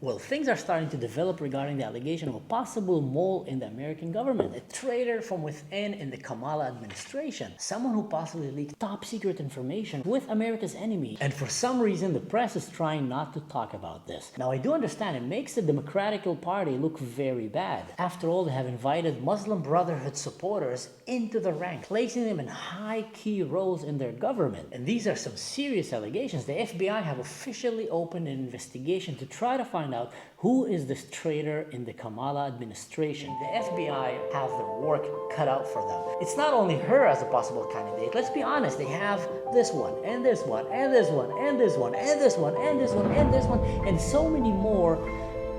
Well, things are starting to develop regarding the allegation of a possible mole in the American government, a traitor from within in the Kamala administration, someone who possibly leaked top secret information with America's enemy. And for some reason, the press is trying not to talk about this. Now, I do understand it makes the Democratic Party look very bad. After all, they have invited Muslim Brotherhood supporters into the rank, placing them in high key roles in their government. And these are some serious allegations. The FBI have officially opened an investigation to try to find out who is this traitor in the Kamala administration. The FBI have their work cut out for them. It's not only her as a possible candidate. Let's be honest, they have this one, and this one, and this one, and this one, and this one, and this one, and this one, and so many more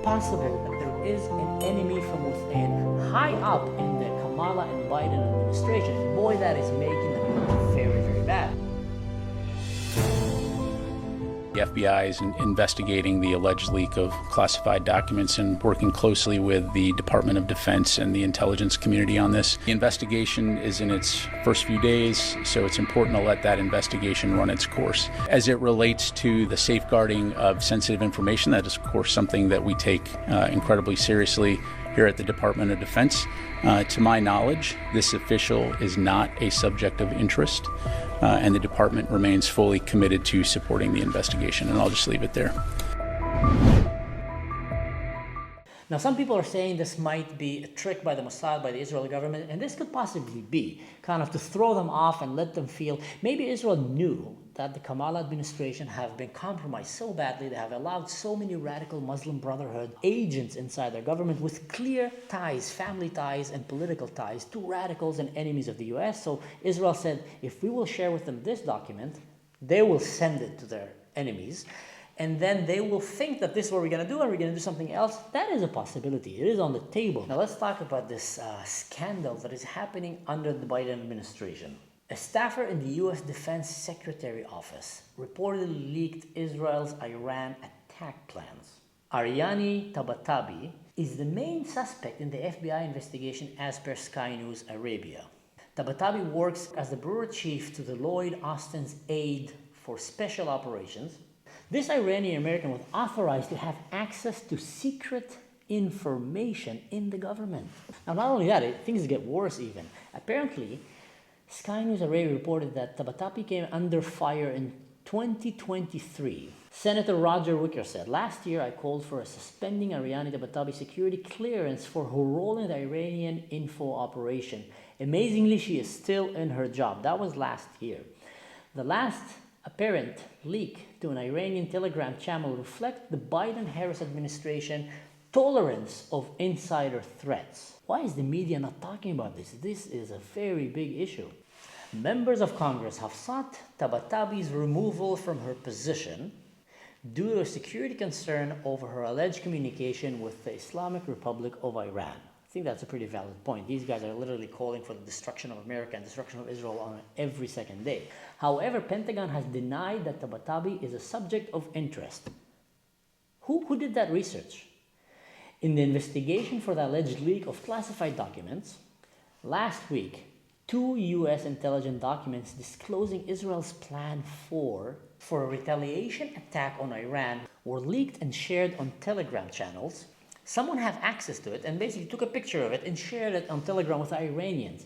possible that there is an enemy from within, high up in the Kamala and Biden administration. Boy, that is making them look very, very bad. The FBI is investigating the alleged leak of classified documents and working closely with the Department of Defense and the intelligence community on this. The investigation is in its first few days, so it's important to let that investigation run its course. As it relates to the safeguarding of sensitive information, that is, of course, something that we take incredibly seriously here at the Department of Defense. To my knowledge, this official is not a subject of interest, and the department remains fully committed to supporting the investigation, and I'll just leave it there. Now, some people are saying this might be a trick by the Mossad, by the Israeli government, and this could possibly be kind of to throw them off and let them feel maybe Israel knew that the Kamala administration have been compromised so badly. They have allowed so many radical Muslim Brotherhood agents inside their government with clear ties, family ties and political ties to radicals and enemies of the US. So Israel said, if we will share with them this document, they will send it to their enemies. And then they will think that this is what we're going to do, and we're going to do something else. That is a possibility. It is on the table. Now let's talk about this scandal that is happening under the Biden administration. A staffer in the U.S. Defense Secretary Office reportedly leaked Israel's Iran attack plans. Ariani Tabatabai is the main suspect in the FBI investigation as per Sky News Arabia. Tabatabai works as the bureau chief to the Lloyd Austin's Aid for Special Operations. This Iranian American was authorized to have access to secret information in the government. Now, not only that, things get worse even. Apparently, Sky News Arabia reported that Tabatabai came under fire in 2023. Senator Roger Wicker said, last year I called for a suspending Ariani Tabatabai security clearance for her role in the Iranian info operation. Amazingly, she is still in her job. That was last year. The last apparent leak to an Iranian Telegram channel reflects the Biden-Harris administration tolerance of insider threats. Why is the media not talking about this? This is a very big issue. Members of Congress have sought Tabatabai's removal from her position due to a security concern over her alleged communication with the Islamic Republic of Iran. I think that's a pretty valid point. These guys are literally calling for the destruction of America and destruction of Israel on every second day. However, Pentagon has denied that Tabatabai is a subject of interest. Who did that research? In the investigation for the alleged leak of classified documents, last week, 2 U.S. intelligence documents disclosing Israel's plan for a retaliation attack on Iran were leaked and shared on Telegram channels. Someone had access to it and basically took a picture of it and shared it on Telegram with the Iranians.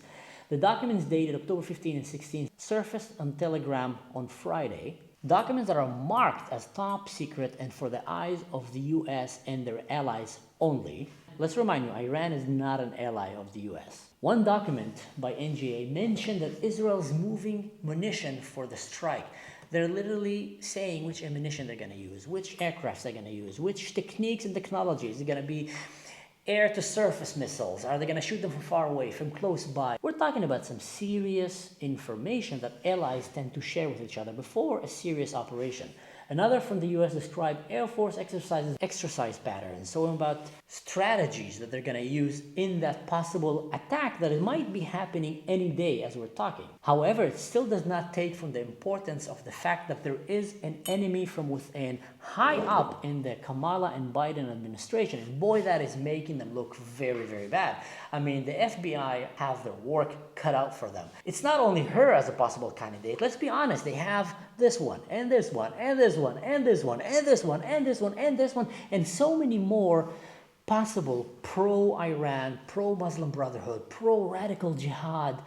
The documents dated October 15 and 16 surfaced on Telegram on Friday. Documents that are marked as top secret and for the eyes of the US and their allies only. Let's remind you, Iran is not an ally of the US. One document by NGA mentioned that Israel is moving munition for the strike. They're literally saying which ammunition they're going to use, which aircrafts they're going to use, which techniques and technologies. Is it going to be air-to-surface missiles? Are they going to shoot them from far away, from close by? We're talking about some serious information that allies tend to share with each other before a serious operation. Another from the US described Air Force exercise patterns, so about strategies that they're going to use in that possible attack that it might be happening any day as we're talking. However, it still does not take from the importance of the fact that there is an enemy from within, high up in the Kamala and Biden administration. And boy, that is making them look very, very bad. I mean, the FBI have their work cut out for them. It's not only her as a possible candidate. Let's be honest. They have this one, and this one, and this one, and this one, and this one, and this one, and this one, and so many more possible pro-Iran, pro-Muslim Brotherhood, pro-radical jihad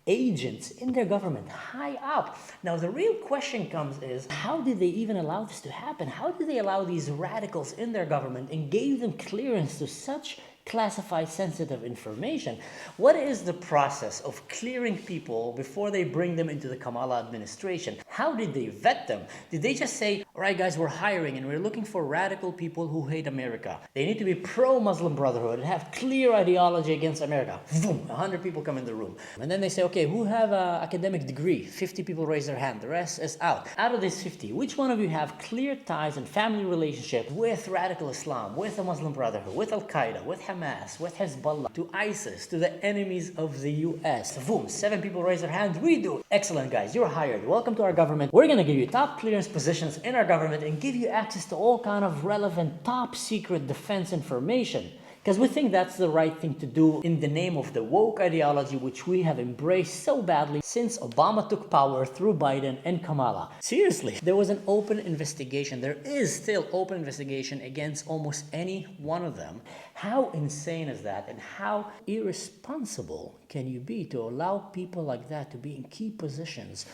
agents in their government, high up. Now, the real question comes is, how did they even allow this to happen? How did they allow these radicals in their government and gave them clearance to such classified sensitive information? What is the process of clearing people before they bring them into the Kamala administration? How did they vet them? Did they just say, all right guys, we're hiring and we're looking for radical people who hate America. They need to be pro-Muslim Brotherhood and have clear ideology against America. Boom, 100 people come in the room. And then they say, okay, who have an academic degree? 50 people raise their hand, the rest is out. Out of these 50, which one of you have clear ties and family relationship with radical Islam, with the Muslim Brotherhood, with Al-Qaeda, with Hamas, with Hezbollah, to ISIS, to the enemies of the US? Boom, 7 people raise their hand, we do. Excellent guys, you're hired. Welcome to our government. We're gonna give you top clearance positions in our government and give you access to all kind of relevant top secret defense information. Because we think that's the right thing to do in the name of the woke ideology, which we have embraced so badly since Obama took power through Biden and Kamala. Seriously, there was an open investigation. There is still open investigation against almost any one of them. How insane is that? And how irresponsible can you be to allow people like that to be in key positions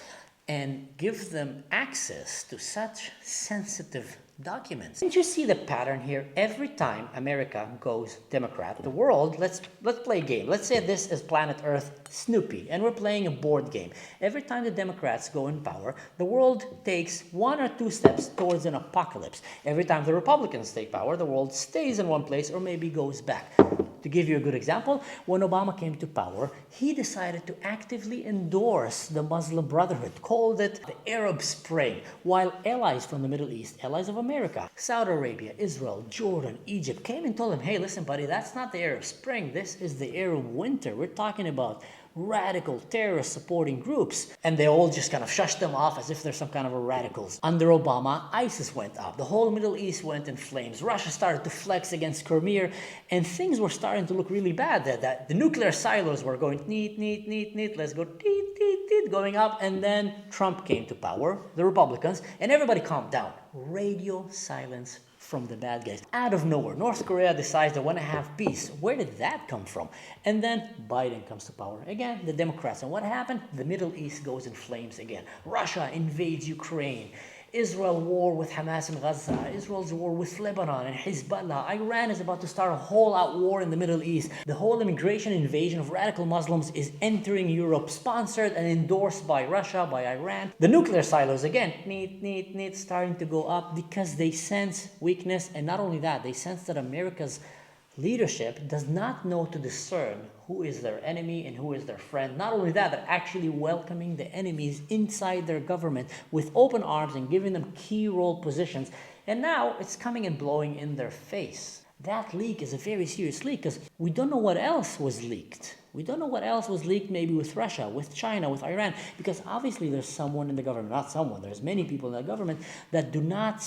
and give them access to such sensitive documents? Didn't you see the pattern here? Every time America goes Democrat, the world, let's play a game. Let's say this is planet Earth Snoopy, and we're playing a board game. Every time the Democrats go in power, the world takes 1 or 2 steps towards an apocalypse. Every time the Republicans take power, the world stays in one place or maybe goes back. To give you a good example, when Obama came to power, he decided to actively endorse the Muslim Brotherhood, called it the Arab Spring, while allies from the Middle East, allies of America, Saudi Arabia, Israel, Jordan, Egypt, came and told him, hey, listen, buddy, that's not the Arab Spring, this is the Arab Winter. We're talking about radical terrorist supporting groups. And they all just kind of shushed them off as if they're some kind of a radicals. Under Obama, ISIS went up. The whole Middle East went in flames. Russia started to flex against Crimea, and things were starting to look really bad. That the nuclear silos were going neat, let's go teet, going up. And then Trump came to power, the Republicans, and everybody calmed down. Radio silence from the bad guys. Out of nowhere, North Korea decides they want to have peace. Where did that come from? And then Biden comes to power. Again, the Democrats. And what happened? The Middle East goes in flames again. Russia invades Ukraine. Israel war with Hamas in Gaza, Israel's war with Lebanon and Hezbollah. Iran is about to start a whole-out war in the Middle East. The whole immigration invasion of radical Muslims is entering Europe, sponsored and endorsed by Russia, by Iran. The nuclear silos, again, neat, starting to go up because they sense weakness. And not only that, they sense that America's leadership does not know to discern who is their enemy and who is their friend. Not only that, they're actually welcoming the enemies inside their government with open arms and giving them key role positions. And now it's coming and blowing in their face. That leak is a very serious leak because we don't know what else was leaked. We don't know what else was leaked maybe with Russia, with China, with Iran, because obviously there's someone in the government, not someone, there's many people in the government that do not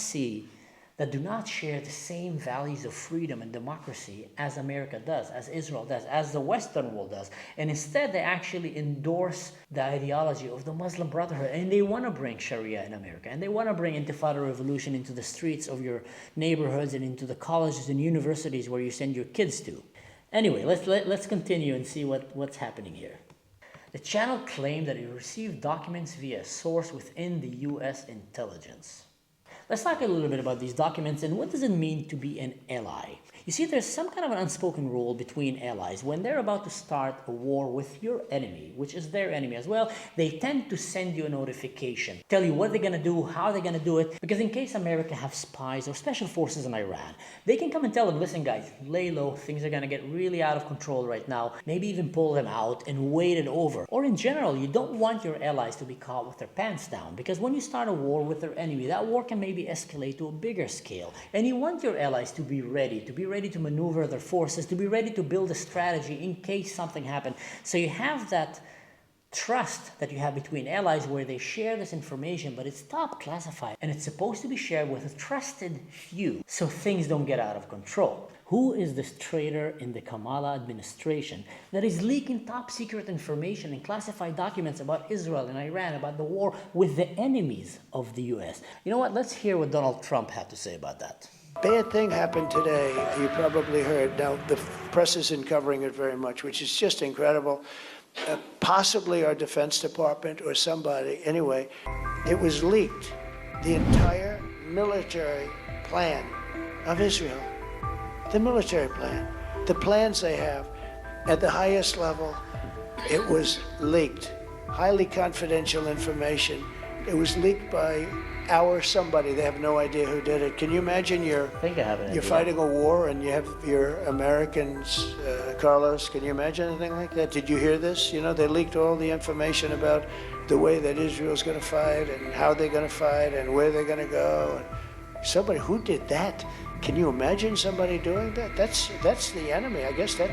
share the same values of freedom and democracy as America does, as Israel does, as the Western world does. And instead, they actually endorse the ideology of the Muslim Brotherhood. And they want to bring Sharia in America. And they want to bring Intifada revolution into the streets of your neighborhoods and into the colleges and universities where you send your kids to. Anyway, let's continue and see what's happening here. The channel claimed that it received documents via a source within the U.S. intelligence. Let's talk a little bit about these documents and what does it mean to be an ally. You see, there's some kind of an unspoken rule between allies. When they're about to start a war with your enemy, which is their enemy as well, they tend to send you a notification, tell you what they're going to do, how they're going to do it, because in case America have spies or special forces in Iran, they can come and tell them, listen guys, lay low, things are going to get really out of control right now, maybe even pull them out and wait it over. Or in general, you don't want your allies to be caught with their pants down, because when you start a war with their enemy, that war can maybe escalate to a bigger scale. And you want your allies to be ready to maneuver their forces, to be ready to build a strategy in case something happened. So you have that trust that you have between allies where they share this information, but it's top classified and it's supposed to be shared with a trusted few so things don't get out of control. Who is this traitor in the Kamala administration that is leaking top secret information and classified documents about Israel and Iran, about the war with the enemies of the US? You know what? Let's hear what Donald Trump had to say about that. Bad thing happened today. You probably heard. Now, the press isn't covering it very much, which is just incredible. Possibly our Defense Department or somebody. Anyway, it was leaked. The entire military plan of Israel. The military plan. The plans they have at the highest level. It was leaked. Highly confidential information. It was leaked by our somebody. They have no idea who did it. Can you imagine you're fighting a war and you have your Americans, Carlos, can you imagine anything like that? Did you hear this? You know, they leaked all the information about the way that Israel's going to fight and how they're going to fight and where they're going to go. Somebody, who did that? Can you imagine somebody doing that? That's the enemy. I guess that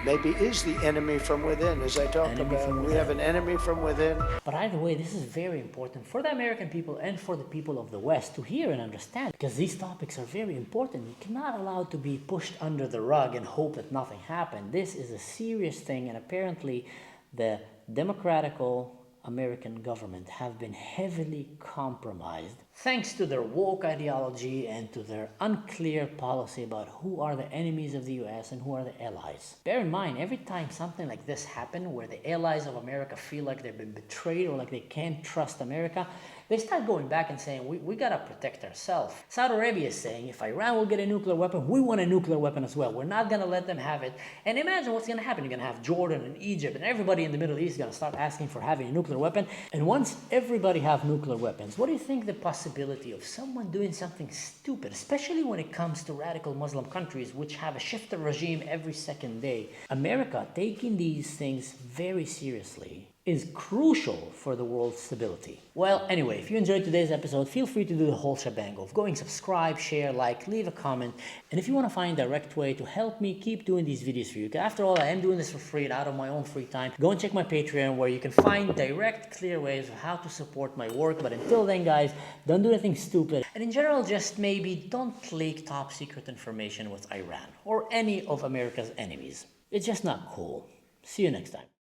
maybe is the enemy from within, as I talked about. We have an enemy from within. But either way, this is very important for the American people and for the people of the West to hear and understand, because these topics are very important. You cannot allow it to be pushed under the rug and hope that nothing happened. This is a serious thing, and apparently the democratical American government have been heavily compromised thanks to their woke ideology and to their unclear policy about who are the enemies of the US and who are the allies. Bear in mind, every time something like this happens, where the allies of America feel like they've been betrayed or like they can't trust America, they start going back and saying, we gotta protect ourselves. Saudi Arabia is saying, if Iran will get a nuclear weapon, we want a nuclear weapon as well. We're not gonna let them have it. And imagine what's gonna happen. You're gonna have Jordan and Egypt and everybody in the Middle East is gonna start asking for having a nuclear weapon. And once everybody have nuclear weapons, what do you think the possibility of someone doing something stupid, especially when it comes to radical Muslim countries which have a shifter regime every second day? America taking these things very seriously is crucial for the world's stability. Well, anyway, if you enjoyed today's episode, feel free to do the whole shebang of going subscribe, share, like, leave a comment. And if you want to find a direct way to help me keep doing these videos for you, because after all, I am doing this for free and out of my own free time, go and check my Patreon where you can find direct, clear ways of how to support my work. But until then, guys, don't do anything stupid. And in general, just maybe don't leak top secret information with Iran or any of America's enemies. It's just not cool. See you next time.